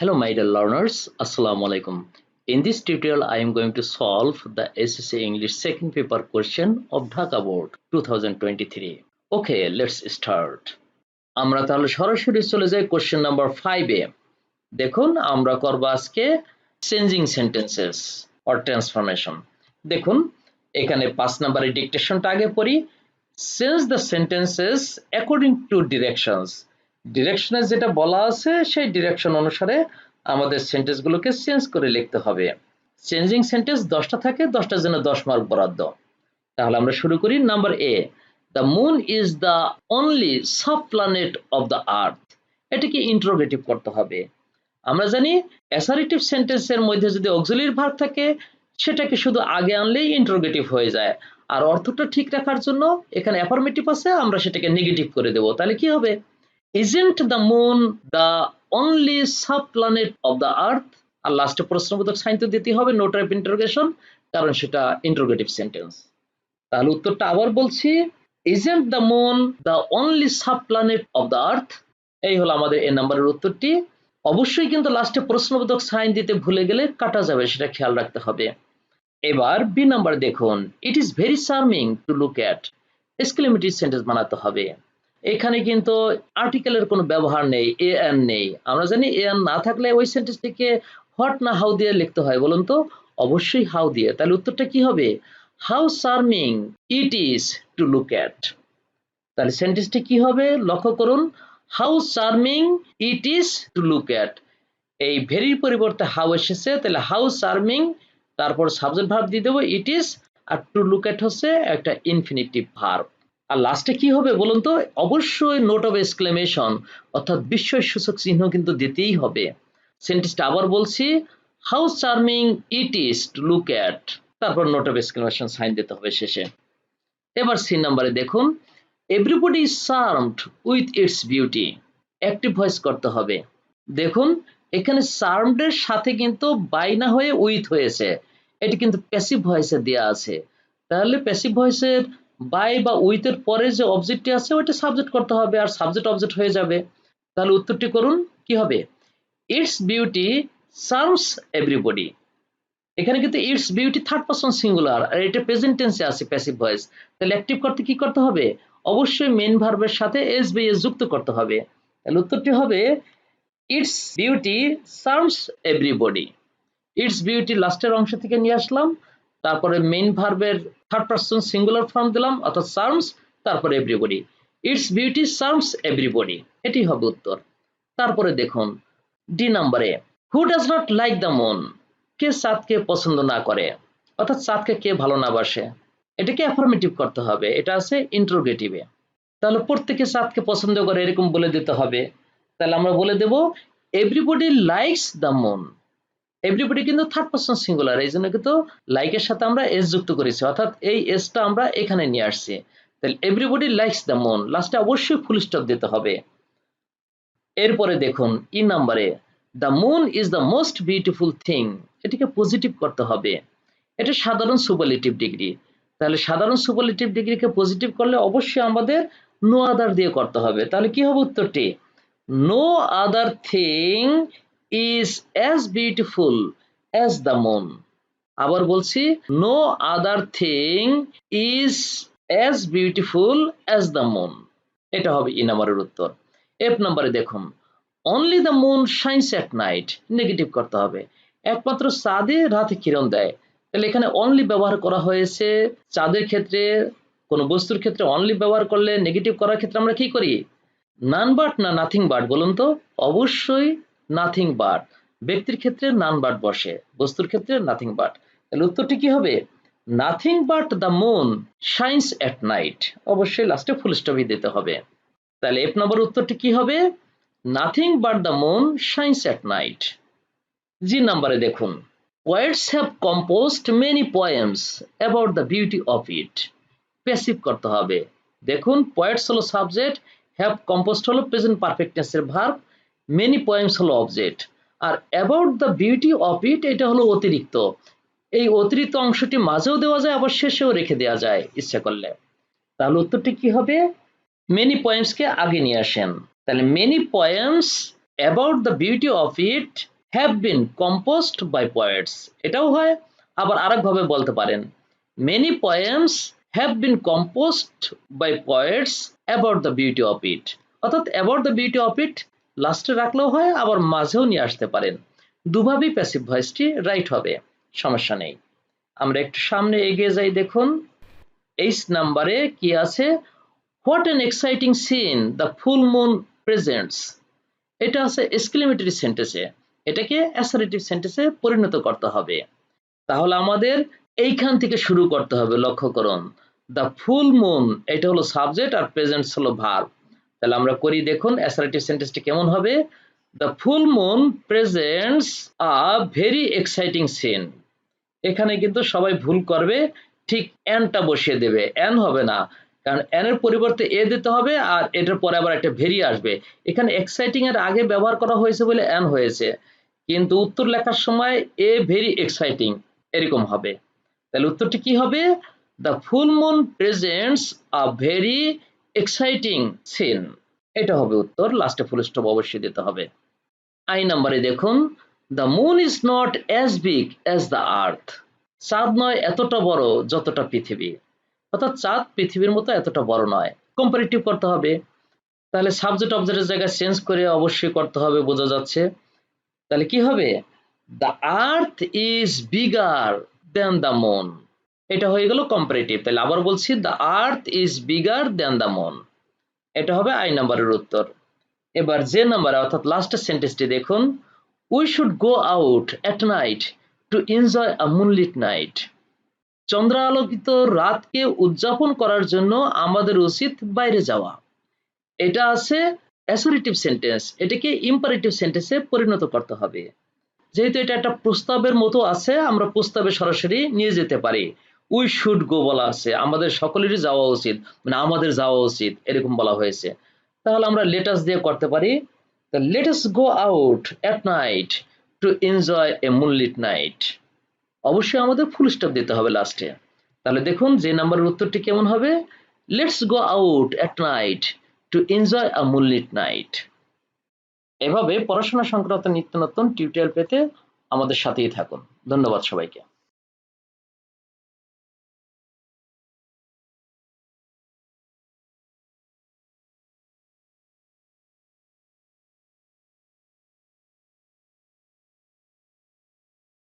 Hello my dear learners, Assalamu alaikum. In this tutorial I am going to solve the SSC English second paper question of Dhaka Board 2023. Okay, let's start. আমরা তাহলে সরাসরি চলে যাই question number 5 এ। দেখুন আমরা করব আজকে changing sentences or transformation. দেখুন এখানে 5 নম্বরের ডিকটেশনটা আগে পড়ি। Change the sentences according to directions. ডিরেকশনে যেটা বলা আছে সেই ডিরেকশন অনুসারে আমাদের সেন্টেন্সগুলোকে চেঞ্জ করে লিখতে হবে। চেঞ্জিং সেন্টেন্স 10টা থাকে, 10টার জন্য 10 মার্ক বরাদ্দ। তাহলে আমরা শুরু করি। Number A, the moon is the only sub planet of the earth. এটাকে ইন্টারোগেটিভ করতে হবে। আমরা জানি অ্যাসার্টিভ সেন্টেন্সের মধ্যে যদি অক্সিলারি ভার্ব থাকে সেটাকে শুধু আগে আনলেই ইন্টারোগেটিভ হয়ে যায়, আর অর্থটা ঠিক রাখার জন্য এখানে অ্যাফার্মেটিভ আছে, আমরা সেটাকে নেগেটিভ করে দেব। তাহলে কি হবে? Isn't the moon the only subplanet of the earth? আর লাস্টে প্রশ্নবোধক সাইন তো দিতে হবে, নো টাইপ ইন্টারোগেশন, কারণ সেটা ইন্টারোগেটিভ সেন্টেন্স। তাহলে উত্তরটা আবার বলছি, Isn't the moon the only subplanet of the earth? এই হলো আমাদের এ নাম্বারের উত্তরটি। অবশ্যই কিন্তু লাস্টে প্রশ্নবোধক সাইন দিতে ভুলে গেলে কাটা যাবে, সেটা খেয়াল রাখতে হবে। এবার বি নাম্বার দেখুন, it is very charming two look at. Exclamatory sentence বানাতে হবে। এখানে কিন্তু আর্টিকেলের কোনো ব্যবহার নেই, এ এন নেই। আমরা জানি এ এন না থাকলে ওই সেন্টেন্সটিকে হোয়াট না হাউ দিয়ে লিখতে হয় বলুন তো? অবশ্যই হাউ দিয়ে। তাহলে উত্তরটা কি হবে? How charming it is to look at. তাহলে সেন্টেন্সটি কি হবে লক্ষ্য করুন, how charming it is to look at. এই ভেরির পরিবর্তে হাউ এসেছে, তাহলে হাউ চার্মিং, তারপর সাবজেক্ট ভার্ব দিয়ে দেবো ইট ইজ, আর টু লুক অ্যাট হচ্ছে একটা ইনফিনিটিভ ভার্ব। আর লাস্টে কি হবে বলুন তো? অবশ্যই নোট অফ এক্সক্লেমেশন অর্থাৎ বিস্ময়সূচক চিহ্ন কিন্তু দিতেই হবে। সেন্টেন্সটা আবার বলছি, how charming it is to look at, তারপর নোট অফ এক্সক্লেমেশন সাইন দিতে হবে শেষে। এবার সি নাম্বারে দেখুন, everybody is charmed with its beauty. Active voice করতে হবে। দেখুন এখানে চার্মড এর সাথে কিন্তু বাই না হয়ে উইথ হয়েছে, এটি কিন্তু প্যাসিভ ভয়েসে দেওয়া আছে। তাহলে প্যাসিভ ভয়েসের বাই বা উইথের পরে যে অবজেক্টটি আছে ওইটা সাবজেক্ট করতে হবে, আর সাবজেক্ট অবজেক্ট হয়ে যাবে। তাহলে উত্তরটি করুন, কি হবে? It's beauty charms everybody. এখানে কিন্তু it's beauty third person singular, আর এটা প্রেজেন্ট টেন্সে আছে প্যাসিভ ভয়েস। তাহলে অ্যাক্টিভ করতে কি করতে হবে? অবশ্যই মেইন ভার্বের সাথে এস বি এস যুক্ত করতে হবে। তাহলে উত্তরটি হবে it's beauty charms everybody. It's beauty লাস্টের অংশ থেকে নিয়ে আসলাম, তারপরে মেইন ভার্বের থার্ড পারসন সিঙ্গুলার ফর্ম দিলাম অর্থাৎ চার্মস, তারপরে everybody. It's beauty charms everybody, এটি হবে উত্তর। তারপরে দেখুন ডি নাম্বারে, who does not like the moon. কে চাঁদকে পছন্দ না করে, অর্থাৎ চাঁদকে কে ভালো না বাসে। এটাকে অ্যাফার্মেটিভ করতে হবে, এটা আছে ইন্টারোগেটিভে। তাহলে প্রত্যেকে চাঁদকে পছন্দ করে এরকম বলে দিতে হবে। তাহলে আমরা বলে দেব everybody likes the moon. Everybody কিন্তু থার্ড পারসন সিঙ্গুলার, এই জন্য কিন্তু লাইকের সাথে আমরা এস যুক্ত করেছি, অর্থাৎ এই এসটা আমরা এখানে নিয়ে আসছি। তাহলে এভরিবডি লাইকস দ্য মুন, লাস্টে অবশ্যই ফুল স্টপ দিতে হবে। এরপরে দেখুন ই নাম্বারে, the moon is the most beautiful thing. এটিকে পজিটিভ করতে হবে, এটা সাধারণ সুপারলেটিভ ডিগ্রি। তাহলে সাধারণ সুপারলেটিভ ডিগ্রিকে পজিটিভ করলে অবশ্যই আমাদের নো আদার দিয়ে করতে হবে। তাহলে কি হবে উত্তরটি? No other thing is as beautiful as the moon. আবার বলছি, no other thing is as beautiful as the moon. এটা হবে ই নাম্বারের উত্তর। এফ নাম্বারে দেখুন, only the moon shines at night. Negative করতে হবে, একমাত্র চাঁদে রাতে কিরণ দেয়। তাহলে এখানে অনলি ব্যবহার করা হয়েছে চাঁদের ক্ষেত্রে। কোনো বস্তুর ক্ষেত্রে অনলি ব্যবহার করলে নেগেটিভ করার ক্ষেত্রে আমরা কি করি? নান বাট না নাথিং বাট বলুন তো? অবশ্যই নাথিং বাট। ব্যক্তির ক্ষেত্রে নান বাট বসে, বস্তুর ক্ষেত্রে নাথিং বাট। তাহলে উত্তরটি কি হবে? Nothing but the moon shines at night. অবশ্যই লাস্টে ফুল স্টপই দিতে হবে। তাহলে এফ নম্বর উত্তরটি কি হবে? Nothing but the moon shines at night. G নাম্বারে দেখুন, poets have composed many poems about the beauty of it. Passive করতে হবে। দেখুন পোয়েটস হলো সাবজেক্ট, হ্যাভ কম্পোজড হলো প্রেজেন্ট পারফেক্ট টেন্সের ভার্ব, মেনি পোয়েমস হলো অবজেক্ট, আর about the beauty of it এটা হলো অতিরিক্ত। এই অতিরিক্ত অংশটি মাঝেও দেওয়া যায়, আবার শেষেও রেখে দেওয়া যায় ইচ্ছা করলে। তাহলে উত্তরটি কি হবে? মেনি পোয়েমসকে আগে নিয়ে আসেন। তাহলে many poems about the beauty of it have been composed by poets, এটাও হয়। আবার আরেকভাবে বলতে পারেন many poems have been composed by poets about the beauty of it, অর্থাৎ about the beauty of it লাস্টে রাখলেও হয়, আবার মাঝেও নিয়ে আসতে পারেন। দুভাবেই প্যাসিভ ভয়েসটি রাইট হবে, সমস্যা নেই। আমরা একটু সামনে এগিয়ে যাই। দেখুন এইচ নাম্বারে কি আছে, what an exciting seen the full moon presents, এটা আছে এক্সক্লেমেটরি সেন্টেন্সে, এটাকে অ্যাসারেটিভ সেন্টেন্সে পরিণত করতে হবে। তাহলে আমাদের এইখান থেকে শুরু করতে হবে। লক্ষ্য করুন দ্য ফুল মুন এটা হলো সাবজেক্ট আর প্রেজেন্টস হলো ভার্ব। তাহলে আমরা করি, দেখুন অ্যাসারেটিভ সেন্টেন্সটি কেমন হবে, the full moon presents a very exciting scene. এখানে কিন্তু সবাই ভুল করবে, ঠিক অ্যানটা বসিয়ে দেবে, অ্যান হবে না, কারণ অ্যানের পরিবর্তে এ দিতে হবে আর এটার পরে আবার একটা ভেরি আসবে। এখানে এক্সাইটিং এর আগে ব্যবহার করা হয়েছে বলে অ্যান হয়েছে, কিন্তু উত্তর লেখার সময় এ ভেরি এক্সাইটিং এরকম হবে। তাহলে উত্তরটি কি হবে, the full moon presents a very exciting scene, এটা হবে উত্তর। লাস্টে ফুল স্টপ অবশ্যই দিতে হবে। আই নাম্বারে দেখুন the moon is not as big as the earth, চাঁদ নয় এতটা বড় যতটা পৃথিবী, অর্থাৎ চাঁদ পৃথিবীর মতো এতটা বড় নয়। কম্পারেটিভ করতে হবে, তাহলে সাবজেক্ট অবজেক্টের জায়গায় চেঞ্জ করে অবশ্যই করতে হবে, বোঝা যাচ্ছে। তাহলে কি হবে, the earth is bigger then the moon, এটা হয়ে গেল কম্পারেটিভ। তাহলে আবার বলছি, the earth is bigger then the moon, এটা হবে আই নাম্বারের উত্তর। এবার যে নাম্বারে অর্থাৎ লাস্টের সেন্টেন্সটি দেখুন, we should go out at night to enjoy a moonlit night, চন্দ্রালোকিত রাতকে উদযাপন করার জন্য আমাদের উচিত বাইরে যাওয়া। এটা আছে অ্যাসারেটিভ সেন্টেন্স, এটাকে ইম্পারেটিভ সেন্টেন্সে পরিণত করতে হবে। যেহেতু এটা একটা প্রস্তাবের মতো আছে, আমরা প্রস্তাবে সরাসরি নিয়ে যেতে পারি। উই শুড গো বলা আছে, আমাদের সকলেরই যাওয়া উচিত, মানে আমাদের যাওয়া উচিত এরকম বলা হয়েছে। তাহলে আমরা লেটাস দিয়ে করতে পারি, let us go out at night to enjoy a moonlit night, অবশ্যই আমাদের ফুল স্টপ দিতে হবে লাস্টে। তাহলে দেখুন যে নাম্বারের উত্তরটি কেমন হবে, let's go out at night to enjoy a moonlit night. এভাবে পড়াশোনা সংক্রান্ত নিত্য নতুন টিউটোরিয়াল পেতে আমাদের সাথেই থাকুন। ধন্যবাদ সবাইকে।